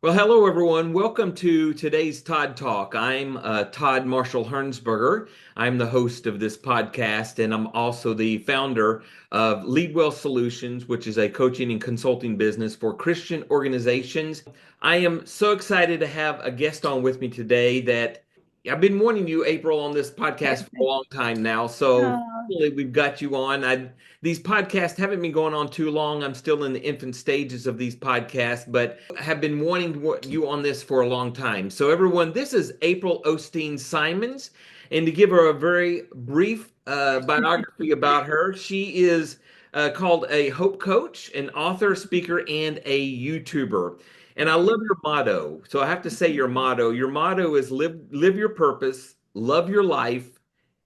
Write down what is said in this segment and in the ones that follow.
Well, hello everyone. Welcome to today's Todd Talk. I'm Todd Marshall Hernsberger. I'm the host of this podcast, and I'm also the founder of Leadwell Solutions, which is a coaching and consulting business for Christian organizations. I am so excited to have a guest on with me today that I've been wanting you, April, on this podcast for a long time now. So Oh, finally, we've got you on. These podcasts haven't been going on too long. I'm still in the infant stages of these podcasts, but I have been wanting you on this for a long time. So, everyone, this is April Osteen Simons. And to give her a very brief biography about her, she is called a Hope Coach, an author, speaker, and a YouTuber. And I love your motto. So I have to say your motto. Your motto is live your purpose, love your life,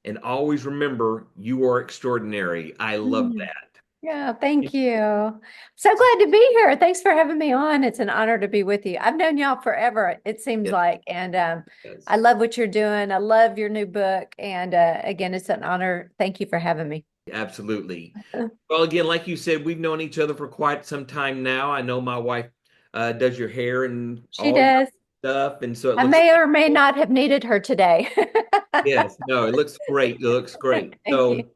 and always remember you are extraordinary. I love mm. that. Yeah, thank you. So glad to be here. Thanks for having me on. It's an honor to be with you. I've known y'all forever, it seems Yes, like, and I yes, love what you're doing. I love your new book, and again, it's an honor. Thank you for having me. absolutely. Well, again, like you said, we've known each other for quite some time now. I know my wife does your hair and She all your does. stuff, and so it I looks may or may not have needed her today. yes, no, it looks great. It looks great. Thank you. So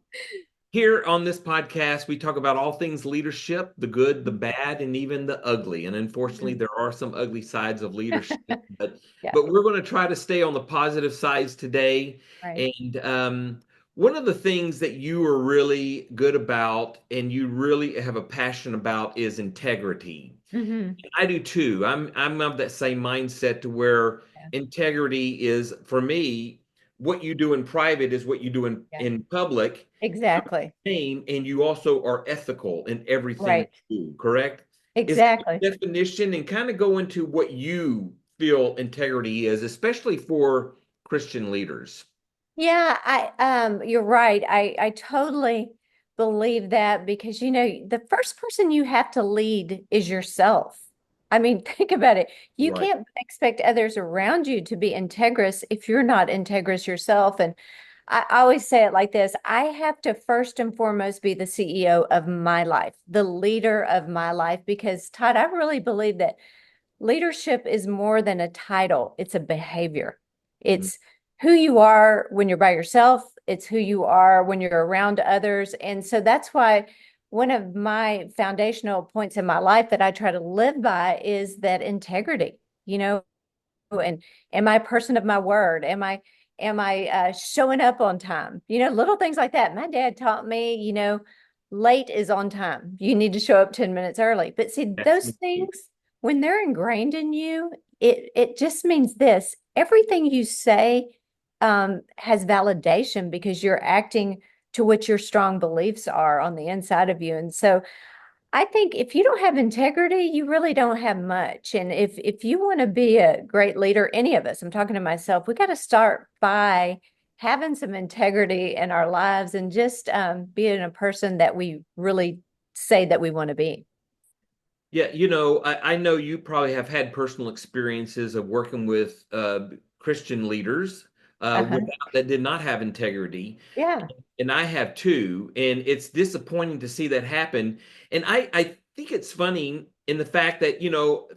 here on this podcast, we talk about all things leadership, the good, the bad, and even the ugly. And unfortunately, Mhm. there are some ugly sides of leadership, but Yeah, but we're going to try to stay on the positive sides today. right. And one of the things that you are really good about and you really have a passion about is integrity. Hmm. I do too. I'm of that same mindset to where Yeah, integrity is for me, what you do in private is what you do yeah, in public. exactly. And you also are ethical in everything Right. you do, correct? Is that Exactly. your definition and kind of go into what you feel integrity is, especially for Christian leaders. Yeah, you're right. I totally believe that because the first person you have to lead is yourself. I mean, think about it. You Right. can't expect others around you to be integrous if you're not integrous yourself. And I always say it like this: I have to first and foremost be the CEO of my life, the leader of my life, because Todd, I really believe that leadership is more than a title, it's a behavior. Mhm. It's who you are when you're by yourself, it's who you are when you're around others. And so that's why one of my foundational points in my life that I try to live by is that integrity, and am I a person of my word? Am I showing up on time? Little things like that. My dad taught me, late is on time. You need to show up 10 minutes early. But see, That's those me too. things, when they're ingrained in you, it just means this. Everything you say has validation because you're acting to what your strong beliefs are on the inside of you. And so I think if you don't have integrity, you really don't have much. And if you want to be a great leader, any of us, I'm talking to myself, we got to start by having some integrity in our lives and just being a person that we really say that we want to be. Yeah, I know you probably have had personal experiences of working with Christian leaders Uh-huh. that did not have integrity. Yeah. And I have too. And it's disappointing to see that happen. And I think it's funny in the fact that,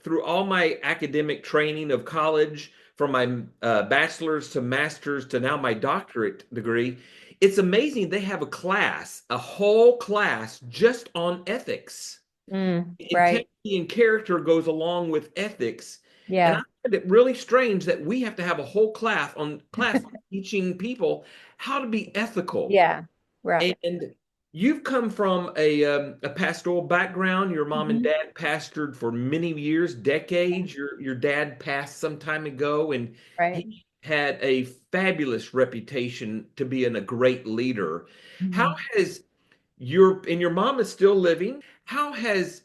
through all my academic training of college, from my bachelor's to master's to now my doctorate degree, it's amazing they have a whole class just on ethics. Right. Integrity and character goes along with ethics. And I Yeah. find it really strange that we have to have a whole class on teaching people how to be ethical. Yeah. Right. And you've come from a pastoral background. Your mom and Mhm. dad pastored for many years, decades. Your dad passed some time ago, and Right. he had a fabulous reputation to being a great leader. How Mhm. has your mom is still living? How has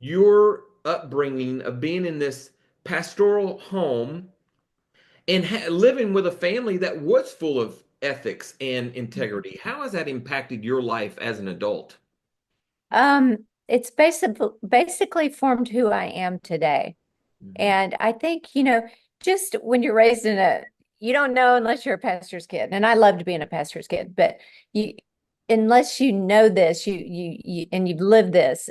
your upbringing of being in this pastoral home and living with a family that was full of ethics and integrity, how has that impacted your life as an adult? It's basically formed who I am today. Mhm. And I think, just when you're raised you don't know unless you're a pastor's kid. And I loved being a pastor's kid, but you, unless you know this, and you've lived this,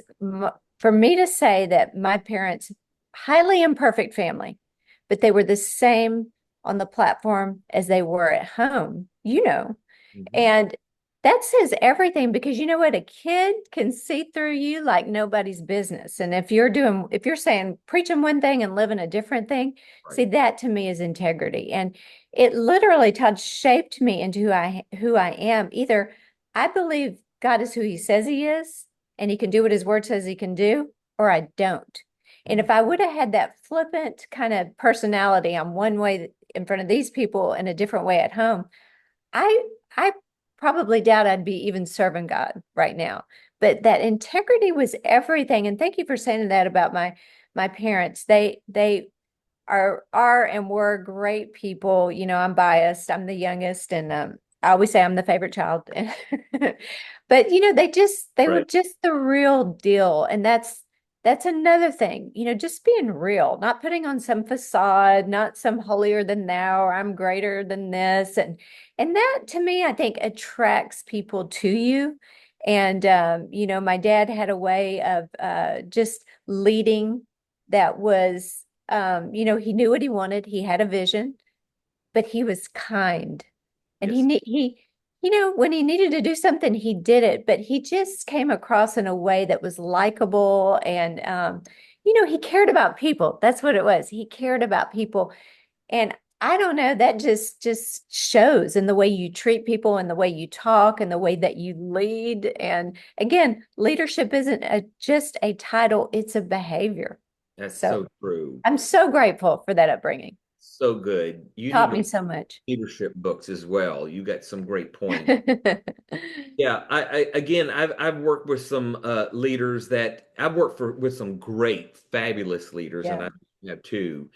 for me to say that my parents highly imperfect family, but they were the same on the platform as they were at home, Mhm. and that says everything, because you know what? A kid can see through you like nobody's business. And if you're saying preaching one thing and living a different thing, Right. see, that to me is integrity. And it literally, Todd, shaped me into who I am. Either I believe God is who he says he is, and he can do what his word says he can do, or I don't. And Mm. if I would have had that flippant kind of personality, I'm one way in front of these people and a different way at home, I I probably doubt I'd be even serving God right now. But that integrity was everything. And thank you for saying that about my parents. They are and were great people. I'm biased. I'm the youngest, and I always say I'm the favorite child. But they were Right. just the real deal. And that's another thing, just being real, not putting on some facade, not some holier than thou, or I'm greater than this. And that to me, I think attracts people to you. And my dad had a way of just leading that was he knew what he wanted. He had a vision, but he was kind. And Yes. when he needed to do something, he did it, but he just came across in a way that was likable. And he cared about people. That's what it was. He cared about people. And I don't know, that just shows in the way you treat people and the way you talk and the way that you lead. And again, leadership isn't just a title, it's a behavior. That's So so true. I'm so grateful for that upbringing. So good. You need Taught to me read so much. leadership books as well. You got some great points. Yeah, again, I've worked with some leaders that I've worked for with some great, fabulous leaders, and Yeah. I have two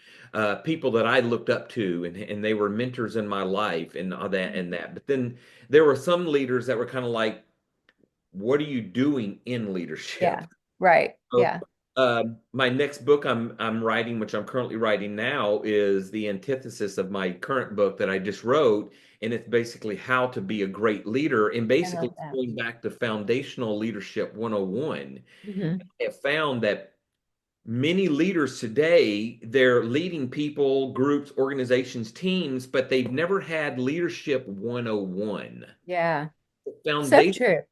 people that I looked up to, and they were mentors in my life, and all that and that. But then there were some leaders that were kind of like, "What are you doing in leadership?" Yeah. Right. So, Yeah. my next book I'm writing, which I'm currently writing now, is the antithesis of my current book that I just wrote, and it's basically how to be a great leader, and I basically love it's that. going back to foundational leadership 101. Hmm. I have found that many leaders today, they're leading people, groups, organizations, teams, but they've never had leadership 101. Yeah. The So foundations true.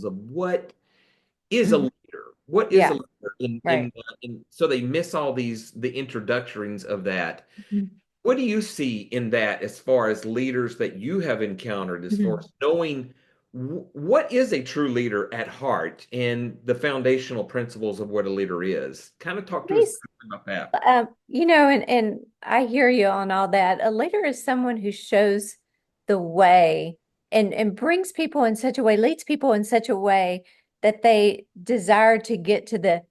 of what is a Mhm. leader? What is a Yeah. leader? In, Right. in so they miss all the introductions of that. Mhm. What do you see in that as far as leaders that you have encountered, as far Mhm. as knowing what is a true leader at heart and the foundational principles of what a leader is? Kind of talk to us Please, about that. and I hear you on all that. A leader is someone who shows the way and brings people in such a way, leads people in such a way that they desire to get to the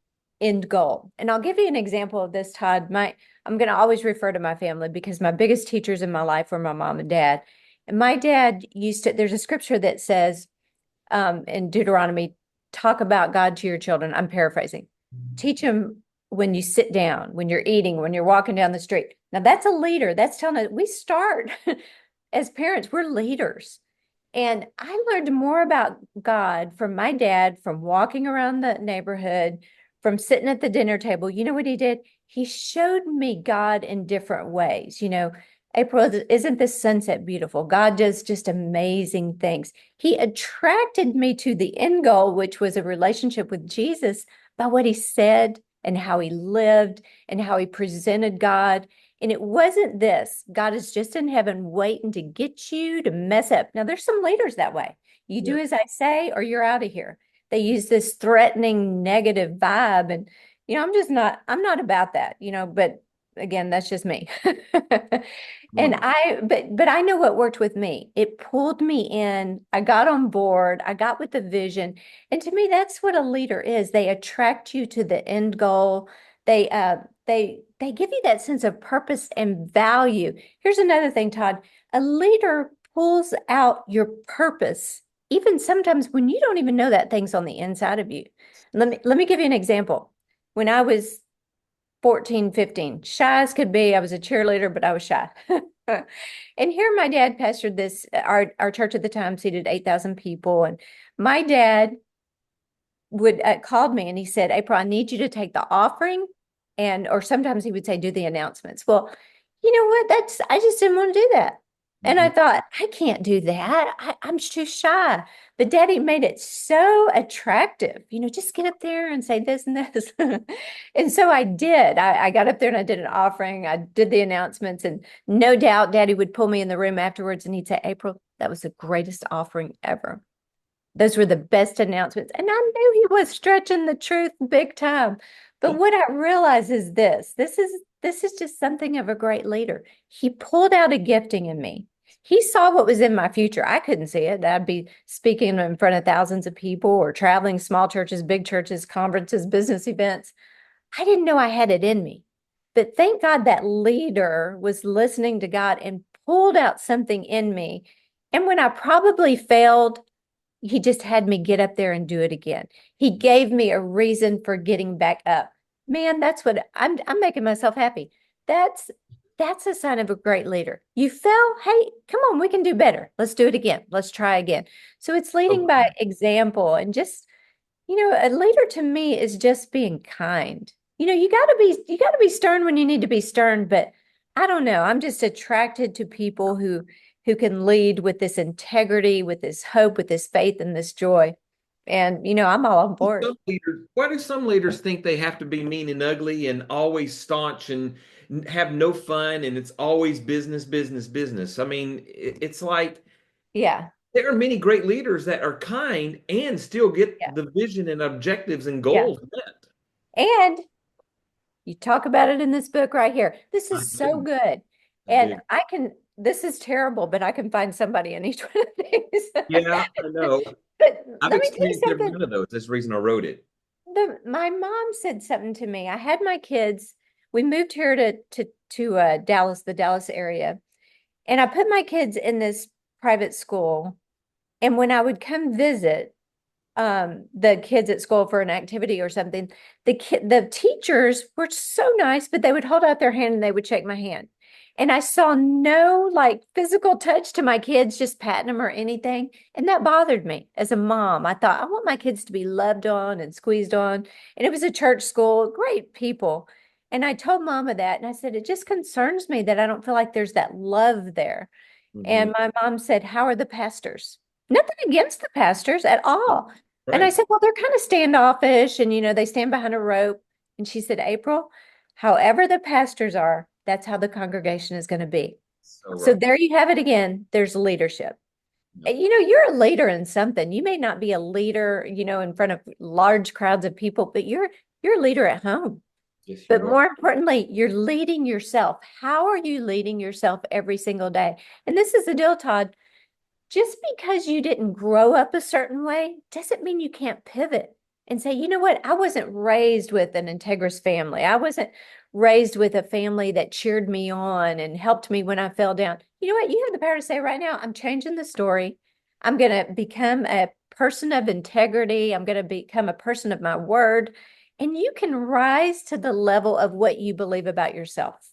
end goal. And I'll give you an example of this, Todd. I'm going to always refer to my family because my biggest teachers in my life were my mom and dad. And my dad there's a scripture that says, in Deuteronomy, talk about God to your children. I'm paraphrasing. Teach them when you sit down, when you're eating, when you're walking down the street. Now that's a leader. That's telling us we start as parents, we're leaders. And I learned more about God from my dad, from walking around the neighborhood, from sitting at the dinner table. You know what he did? He showed me God in different ways. April, isn't this sunset beautiful? God does just amazing things. He attracted me to the end goal, which was a relationship with Jesus, by what he said and how he lived and how he presented God. And it wasn't this. God is just in heaven waiting to get you to mess up. Now, there's some leaders that way. You do Yes. as I say, or you're out of here. They use this threatening, negative vibe. And, I'm not about that, but again, that's just me. And Wonderful. but I know what worked with me. It pulled me in. I got on board. I got with the vision. And to me, that's what a leader is. They attract you to the end goal. They they give you that sense of purpose and value. Here's another thing, Todd. A leader pulls out your purpose, even sometimes when you don't even know that thing's on the inside of you. Let me give you an example. When I was 14, 15, shy as could be, I was a cheerleader, but I was shy. And here my dad pastored our church at the time seated 8,000 people. And my dad would called me and he said, April, I need you to take the offering or sometimes he would say, do the announcements. Well, you know what? I just didn't want to do that. And I Mhm. thought, I can't do that. I'm too shy. But Daddy made it so attractive, just get up there and say this and this. And so I did. I got up there and I did an offering. I did the announcements, and no doubt Daddy would pull me in the room afterwards and he'd say, April, that was the greatest offering ever. Those were the best announcements. And I knew he was stretching the truth big time. But what I realize is this is just something of a great leader. He pulled out a gifting in me. He saw what was in my future. I couldn't see it. I'd be speaking in front of thousands of people or traveling small churches, big churches, conferences, business events. I didn't know I had it in me. But thank God that leader was listening to God and pulled out something in me. And when I probably failed, he just had me get up there and do it again. He gave me a reason for getting back up. Man, that's what I'm making myself happy. That's a sign of a great leader. You fell, hey, come on, we can do better. Let's do it again. Let's try again. So it's leading So by example, and just, a leader to me is just being kind. You got to be stern when you need to be stern, but I don't know. I'm just attracted to people who can lead with this integrity, with this hope, with this faith and this joy. And, I'm all on board. why do some leaders think they have to be mean and ugly and always staunch and have no fun and it's always business, business, business? I mean, it's like Yeah. there are many great leaders that are kind and still get Yeah. the vision and objectives and Yeah. goals met. And you talk about it in this book right here. This I is so do. good. I And do. this is terrible, but I can find somebody in each one of these. Yeah, I know. But I've let me tell you experienced every something. one of those. That's the reason I wrote it. My mom said something to me. I had my kids. We moved here to Dallas, the Dallas area, and I put my kids in this private school. And when I would come visit the kids at school for an activity or something, the teachers were so nice, but they would hold out their hand and they would shake my hand. And I saw no like physical touch to my kids, just patting them or anything. And that bothered me as a mom. I thought, I want my kids to be loved on and squeezed on. And it was a church school, great people. And I told Mama that, and I said, it just concerns me that I don't feel like there's that love there. Mhm. And my mom said, how are the pastors? Nothing against the pastors at all. And I Right. said, well, they're kind of standoffish and, they stand behind a rope. And she said, April, however the pastors are, that's how the congregation is going to be. So So right. there you have it again. There's leadership. Yep. And, you're a leader in something. You may not be a leader, in front of large crowds of people, but you're a leader at home. Yes, But you are. more importantly, you're leading yourself. How are you leading yourself every single day? And this is the deal, Todd. Just because you didn't grow up a certain way doesn't mean you can't pivot and say, you know what? I wasn't raised with an integrous family. I wasn't raised with a family that cheered me on and helped me when I fell down. You know what? You have the power to say right now, I'm changing the story. I'm going to become a person of integrity. I'm going to become a person of my word. And you can rise to the level of what you believe about yourself.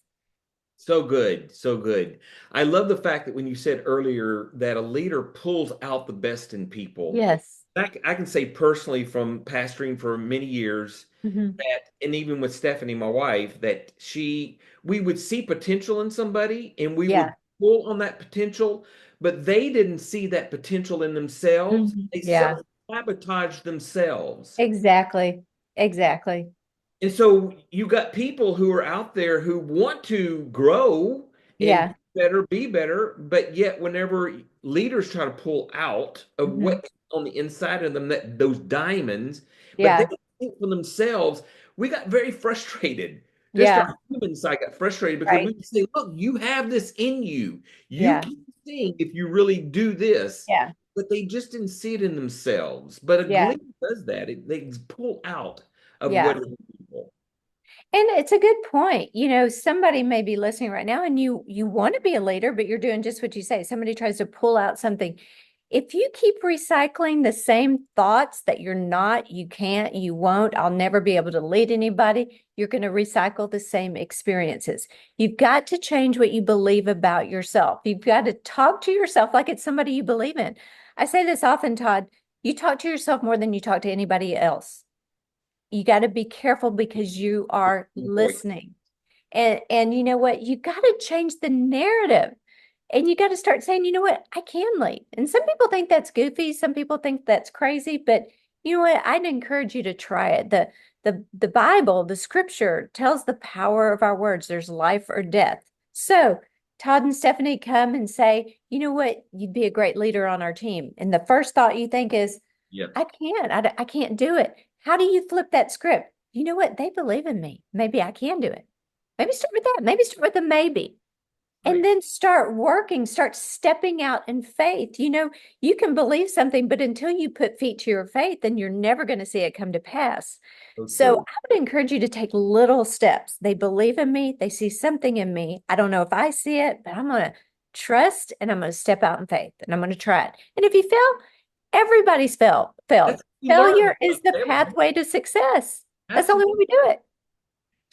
So good. So good. I love the fact that when you said earlier that a leader pulls out the best in people. Yes. I can say personally from pastoring for many years Mhm. that, and even with Stephanie, my wife, that we would see potential in somebody and we Yeah. would pull on that potential, but they didn't see that potential in themselves. Mhm. They Yeah. self-sabotaged themselves. Exactly. Exactly. And so you got people who are out there who want to grow and Yeah. be better, but yet whenever leaders try to pull out of Mhm. what's on the inside of them, that those diamonds, but they Yeah. think for themselves, we got very frustrated. Just Yeah. our human side got frustrated because we Right. would say, look, you have this in you. You Yeah. can sing if you really do this. Yeah. But they just didn't see it in themselves. But a Yeah. leader does that. They pull out of what Yeah. is in people. And it's a good point. Somebody may be listening right now and you want to be a leader, but you're doing just what you say. Somebody tries to pull out something. If you keep recycling the same thoughts that you're not, you can't, you won't, I'll never be able to lead anybody, you're going to recycle the same experiences. You've got to change what you believe about yourself. You've got to talk to yourself like it's somebody you believe in. I say this often, Todd, you talk to yourself more than you talk to anybody else. You got to be careful because you are Avoid. listening. And you know what? You got to change the narrative. And you got to start saying, you know what? I can lead. And some people think that's goofy. Some people think that's crazy. But you know what? I'd encourage you to try it. The Bible, the scripture tells the power of our words. There's life or death. So Todd and Stephanie come and say, you know what? You'd be a great leader on our team. And the first thought you think is, Yes. I can't. I can't do it. How do you flip that script? You know what? They believe in me. Maybe I can do it. Maybe start with that. Maybe start with a maybe. And Right. then start working, start stepping out in faith. You know, you can believe something, but until you put feet to your faith, then you're never going to see it come to pass. So So true. I would encourage you to take little steps. They believe in me. They see something in me. I don't know if I see it, but I'm going to trust and I'm going to step out in faith and I'm going to try it. And if you fail, everybody's failed. That's you learn. Failure is the pathway to success. That's the only way Absolutely. we do it.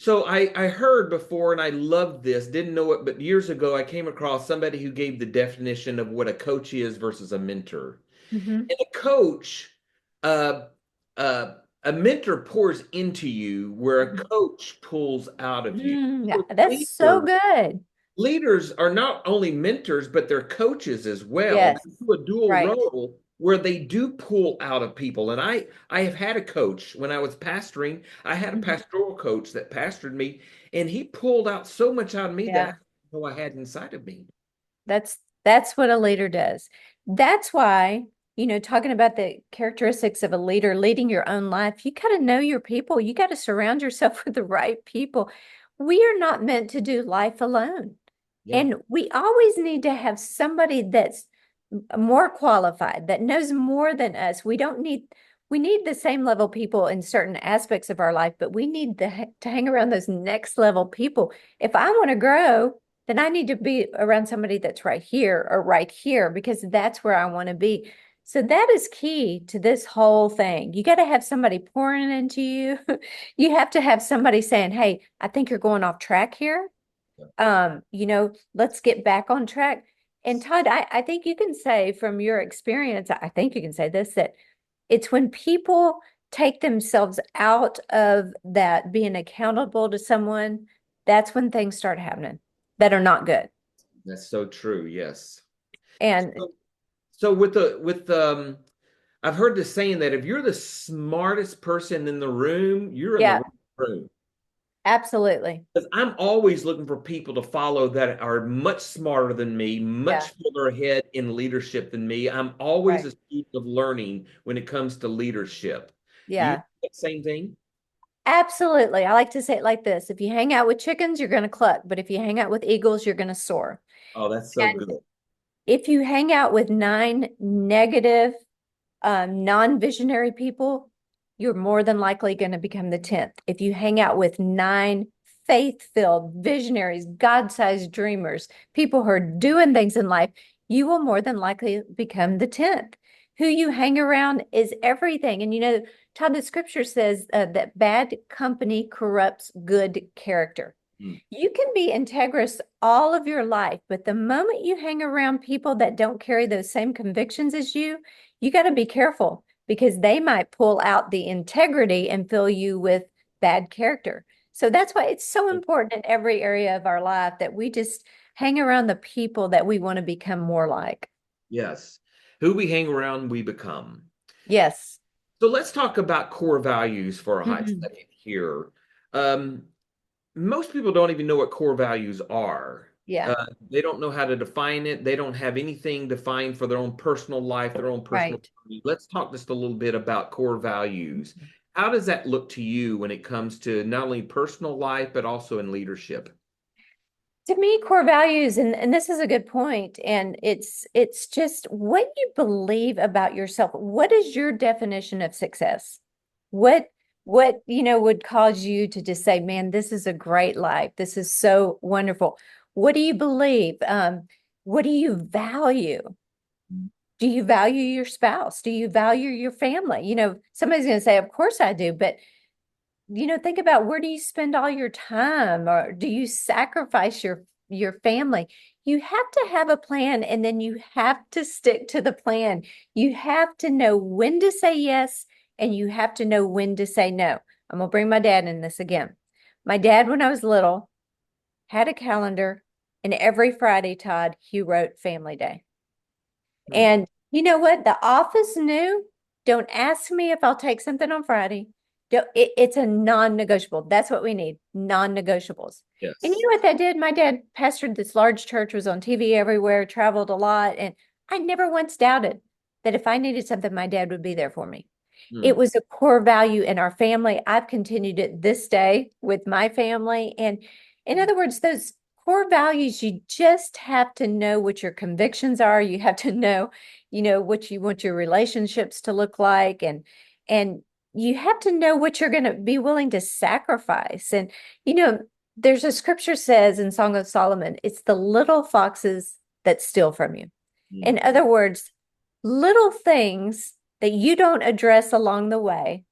So I heard before, and I loved this, didn't know it, but years ago I came across somebody who gave the definition of what a coach is versus a mentor. Mhm. And a coach, uh, a mentor pours into you where a Mhm. coach pulls out of you. Yeah, So that's so leaders, good. leaders are not only mentors, but they're coaches as well. Yes, They do a dual right. role where they do pull out of people. And I have had a coach when I was pastoring. I had a Mhm. pastoral coach that pastored me, and he pulled out so much out of me that I Yeah, didn't know I had inside of me. that's what a leader does. That's why, you know, talking about the characteristics of a leader, leading your own life, you got to know your people. You got to surround yourself with the right people. We are not meant to do life alone. Yeah. And we always need to have somebody that's more qualified, that knows more than us. We need the same level people in certain aspects of our life, but we need to hang around those next level people. If I want to grow, then I need to be around somebody that's right here or right here because that's where I want to be. So that is key to this whole thing. You got to have somebody pouring into you. You have to have somebody saying, "Hey, I think you're going off track here. You know, let's get back on track." And Todd, I think you can say from your experience, I think you can say this, that it's when people take themselves out of that being accountable to someone, that's when things start happening that are not good. That's so true. Yes. And So I've heard the saying that if you're the smartest person in the room, you're in the yeah, right room. absolutely. Because I'm always looking for people to follow that are much smarter than me, Yeah, much further ahead in leadership than me. I'm always right. a student of learning when it comes to leadership. Do you do Yeah, the same thing? absolutely. I like to say it like this. If you hang out with chickens, you're going to cluck, but if you hang out with eagles, you're going to soar. Oh, that's so And good. if you hang out with nine negative non-visionary people, you're more than likely going to become the 10th. If you hang out with nine faith-filled visionaries, God-sized dreamers, people who are doing things in life, you will more than likely become the 10th. Who you hang around is everything. And you know, Todd, the scripture says that bad company corrupts good character. Mm. You can be integrous all of your life, but the moment you hang around people that don't carry those same convictions as you got to be careful because they might pull out the integrity and fill you with bad character. So that's why it's so important in every area of our life that we just hang around the people that we want to become more like. Yes. Who we hang around, we become. Yes. So let's talk about core values for a hot Mhm. second here. Um, Most people don't even know what core values are. Yeah. They don't know how to define it. They don't have anything defined for their own personal life, their own personal Right. journey. Let's talk just a little bit about core values. How does that look to you when it comes to not only personal life, but also in leadership? To me, core values, and this is a good point, and it's just what you believe about yourself. What is your definition of success? What what you know would cause you to just say, "Man, this is a great life. This is so wonderful." What do you believe? What do you value? Do you value your spouse? Do you value your family? You know, somebody's going to say, "Of course I do," but you know, think about where do you spend all your time or do you sacrifice your family? You have to have a plan and then you have to stick to the plan. You have to know when to say yes and you have to know when to say no. I'm going to bring my dad in this again. My dad, when I was little, had a calendar, and every Friday, Todd, he wrote Family Day. Hmm. And you know what? The office knew, don't ask me if I'll take something on Friday. It's a non-negotiable. That's what we need, non-negotiables. And you Yes. know what that did? My dad pastored this large church, was on TV everywhere, traveled a lot, and I never once doubted that if I needed something, my dad would be there for me. It Hmm. was a core value in our family. I've continued it this day with my family. And in other words, those core values, you just have to know what your convictions are. You have to know, what you want your relationships to look like. And you have to know what you're going to be willing to sacrifice. And, you know, there's a scripture says in Song of Solomon, it's the little foxes that steal from you. Hmm. In other words, little things that you don't address along the way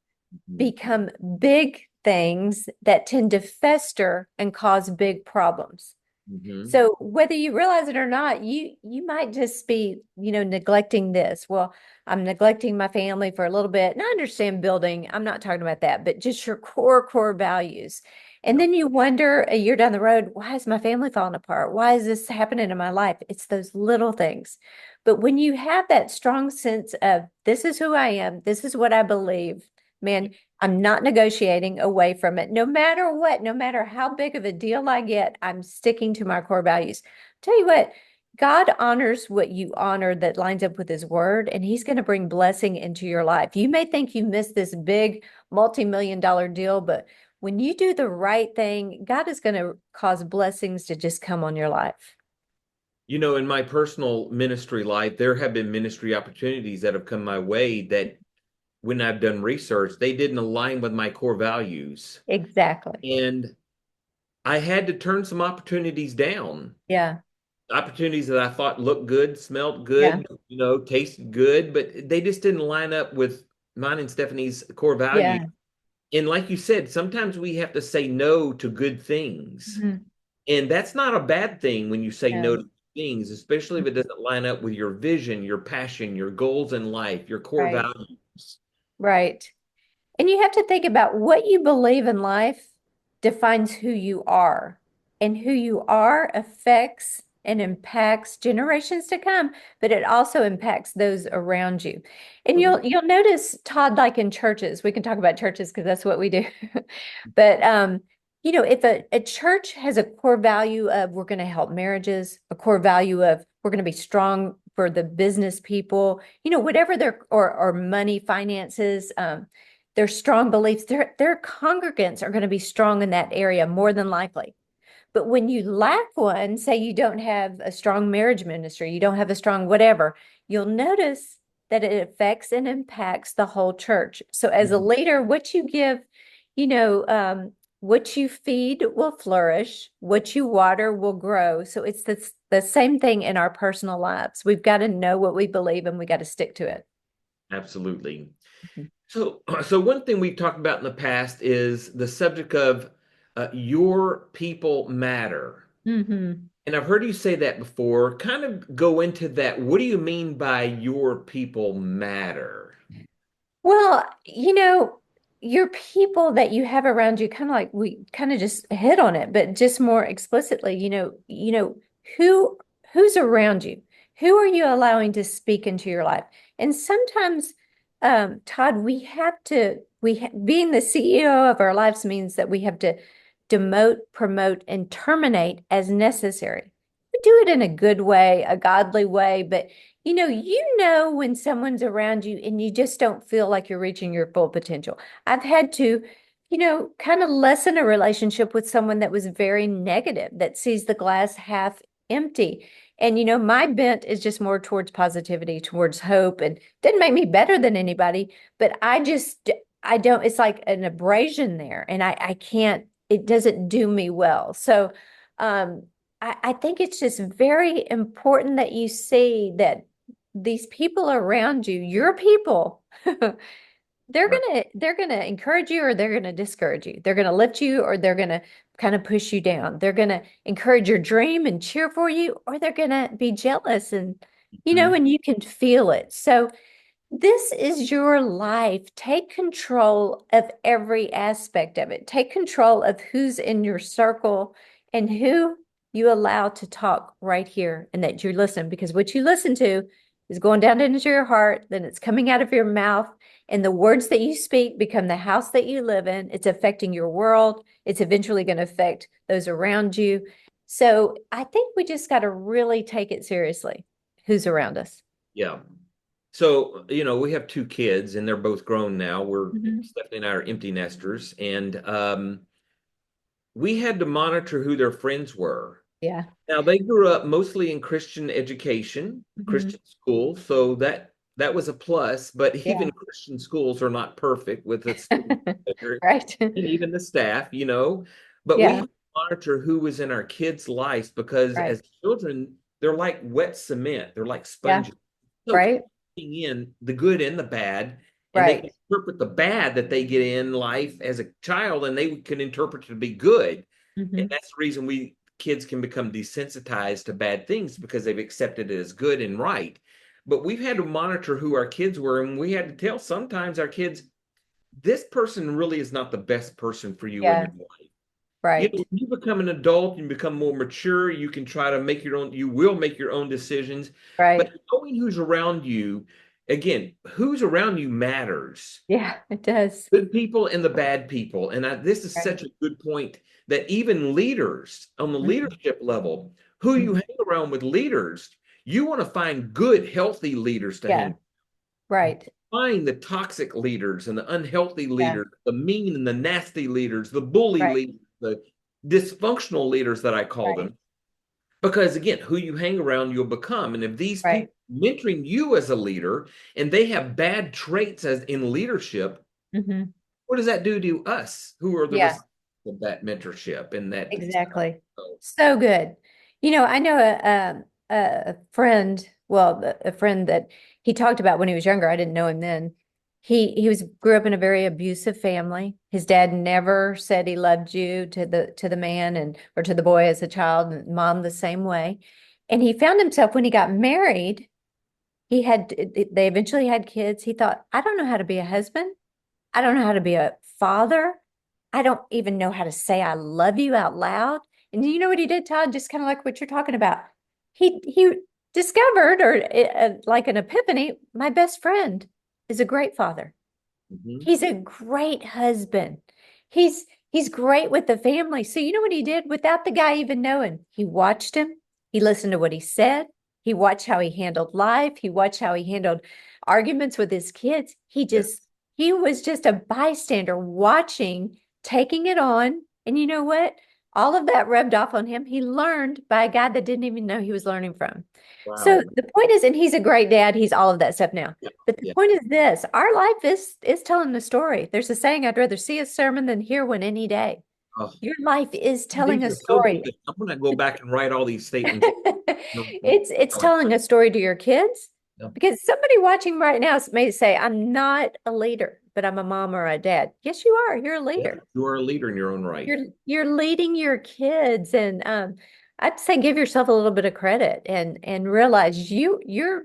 Hmm. become big things that tend to fester and cause big problems. Hmm. So whether you realize it or not, you might just be, neglecting this. Well, I'm neglecting my family for a little bit. And I understand building. I'm not talking about that, but just your core values. And Yeah. then you wonder a year down the road, why is my family falling apart? Why is this happening in my life? It's those little things. But when you have that strong sense of this is who I am, this is what I believe, man, I'm not negotiating away from it. No matter what, no matter how big of a deal I get, I'm sticking to my core values. Tell you what, God honors what you honor that lines up with his word, and he's going to bring blessing into your life. You may think you missed this big multi-million-dollar deal, but when you do the right thing, God is going to cause blessings to just come on your life. In my personal ministry life, there have been ministry opportunities that have come my way that when I've done research, they didn't align with my core values. Exactly. And I had to turn some opportunities down. Yeah. Opportunities that I thought looked good, smelled Yeah. good, tasted good, but they just didn't line up with mine and Stephanie's core value. Yeah. And like you said, sometimes we have to say no to good things. Mhm. And that's not a bad thing when you say no No. to things, especially if it doesn't line up with your vision, your passion, your goals in life, your core Right. values. Right. And you have to think about what you believe in life defines who you are, and who you are affects and impacts generations to come, but it also impacts those around you. And you'll notice, Todd, like in churches, we can talk about churches because that's what we do. But if a church has a core value of we're going to help marriages, a core value of we're going to be strong for the business people, whatever their or money, finances, their strong beliefs, their congregants are going to be strong in that area more than likely. But when you lack one, say you don't have a strong marriage ministry, you don't have a strong whatever, you'll notice that it affects and impacts the whole church. So as a Mhm. leader, what you give, what you feed will flourish, what you water will grow. So it's the same thing in our personal lives. We've got to know what we believe and we got to stick to it. Absolutely. So one thing we've talked about in the past is the subject of your people matter. Mm-hmm. And I've heard you say that before. Kind of go into that. What do you mean by your people matter? Well, your people that you have around you, kind of like we kind of just hit on it, but just more explicitly, who who's around you? Who are you allowing to speak into your life? And sometimes, Todd, being the CEO of our lives means that we have to demote, promote, and terminate as necessary. We do it in a good way, a godly way, but when someone's around you and you just don't feel like you're reaching your full potential. I've had to, kind of lessen a relationship with someone that was very negative, that sees the glass half empty. And, my bent is just more towards positivity, towards hope, and didn't make me better than anybody, but I don't, it's like an abrasion there, and I can't, it doesn't do me well. So, I think it's just very important that you see that these people around you, your people, Right. they're gonna encourage you or they're gonna discourage you. They're gonna lift you or they're gonna kind of push you down. They're gonna encourage your dream and cheer for you, or they're gonna be jealous and Mhm. and you can feel it. So This is your life. Take control of every aspect of it. Take control of who's in your circle and who you allow to talk right here and that you listen, because what you listen to is going down into your heart, then it's coming out of your mouth, and the words that you speak become the house that you live in. It's affecting your world. It's eventually going to affect those around you. So I think we just got to really take it seriously, who's around us. Yeah. So, we have two kids and they're both grown now. Mhm. Stephanie and I are empty nesters, and we had to monitor who their friends were. Yeah. Now, they grew up mostly in Christian education, Mhm. Christian school, so that was a plus, but Yeah. even Christian schools are not perfect with the student behavior Right. and even the staff. But we Yeah. had to monitor who was in our kids' lives because Right. as children, they're like wet cement. They're like Yeah. sponges. So Right. taking in the good and the bad, and they can Right. interpret the bad that they get in life as a child, and they can interpret it to be good. And Hmm. that's the reason kids can become desensitized to bad things because they've accepted it as good and right. But we've had to monitor who our kids were, and we had to tell sometimes our kids, this person really is not the best person for you in Yeah. your life. Right. When you become an adult and become more mature, you can try to make your own, you will make your own decisions. But Right. knowing who's around you, again, who's around you matters. Yeah, it does. Good people and the bad people. And this is Right. such a good point that even leaders on the Mhm. leadership level, who you Mhm. hang around with leaders, you want to find good, healthy leaders to Yeah. hang. Right. Find the toxic leaders and the unhealthy Yeah. leaders, the mean and the nasty leaders, the bully Right. leaders, the dysfunctional leaders that I call Right. them. Because again, who you hang around, you'll become. And if these Right. people mentoring you as a leader and they have bad traits as in leadership, Hmm. what does that do to us who are the Yeah, recipients of that mentorship and that stuff? exactly. So, So good. I know a friend, well, a friend that he talked about when he was younger. I didn't know him then. He grew up in a very abusive family. His dad never said he loved you to the man and or to the boy as a child, and mom the same way. And he found himself when he got married, they eventually had kids. He thought, I don't know how to be a husband. I don't know how to be a father. I don't even know how to say I love you out loud. And you know what he did, Todd? Just kind of like what you're talking about. He discovered, or like an epiphany, my best friend is a great father. mhm. He's a great husband. He's great with the family. So you know what he did without the guy even knowing? He watched him. He listened to what he said. He watched how he handled life. He watched how he handled arguments with his kids. Yeah. He was just a bystander watching, taking it on. And you know what? All of that rubbed off on him. He learned by a guy that didn't even know he was learning from. So Wow. the point is, and he's a great dad. He's all of that stuff now. Yeah. But the Yeah. point is this, our life is telling the story. There's a saying, I'd rather see a sermon than hear one any day. Oh, Your life is telling these a are so story. good. I'm going to go back and write all these statements. It's telling a story to your kids, Yeah. because somebody watching right now may say, I'm not a leader, but I'm a mom or a dad. Yes, you are. You're a Yeah. leader. You are a leader in your own right. You're leading your kids, and I'd say give yourself a little bit of credit and realize you're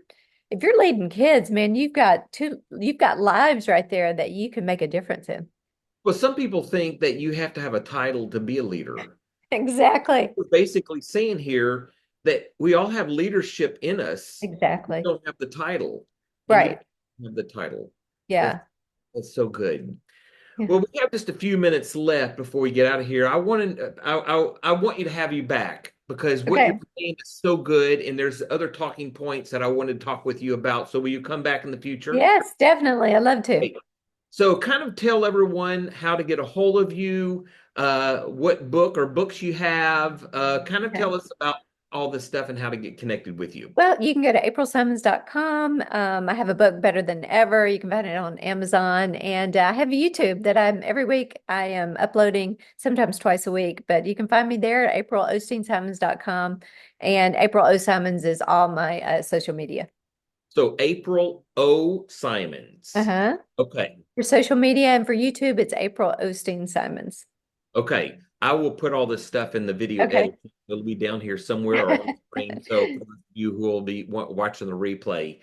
if you're leading kids, man, you've got lives right there that you can make a difference in. Well, some people think that you have to have a title to be a leader. Exactly. We're basically saying here that we all have leadership in us. We Exactly. don't have the title, and you Right. don't have the title. That's Yeah. that's so good. Yeah. Well, we have just a few minutes left before we get out of here. I want you to have you back because what you're Okay. saying is so good, and there's other talking points that I wanted to talk with you about. So will you come back in the future? Yes, definitely. I love to. Great. So kind of tell everyone how to get a hold of you, what book or books you have. Kind of Okay. tell us about all this stuff and how to get connected with you. Well, you can go to aprilsimons.com. I have a book, Better Than Ever. You can find it on Amazon. And I have YouTube that every week I am uploading, sometimes twice a week, but you can find me there at aprilosteensimons.com. And April O. Simons is all my social media. So April O. Simons. Uh-huh. Okay. For social media and for YouTube, it's April Osteen Simons. Okay. I will put all this stuff in the video Okay. edit. It'll be down here somewhere or on the screen. So for those of you who will be watching the replay.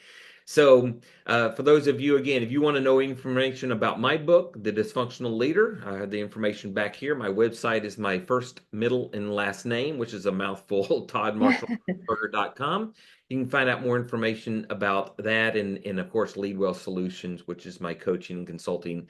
So, for those of you, again, if you want to know information about my book, The Dysfunctional Leader, I have the information back here. My website is my first, middle, and last name, which is a mouthful, ToddMarshallBurger.com. You can find out more information about that and of course, Leadwell Solutions, which is my coaching and consulting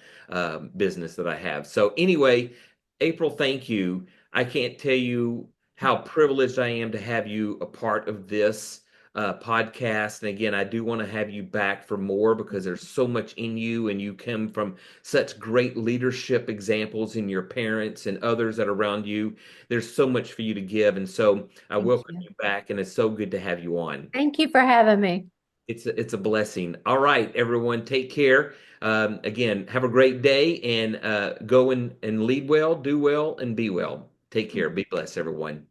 business that I have. So anyway, April, thank you. I can't tell you how privileged I am to have you a part of this podcast. And again, I do want to have you back for more because there's so much in you, and you come from such great leadership examples in your parents and others that are around you. There's so much for you to give. And so I Thank welcome you. you back, and it's so good to have you on. Thank you for having me. It's a blessing. All right, everyone, take care. Again, have a great day, and go and lead well, do well, and be well. Take care. Be blessed, everyone.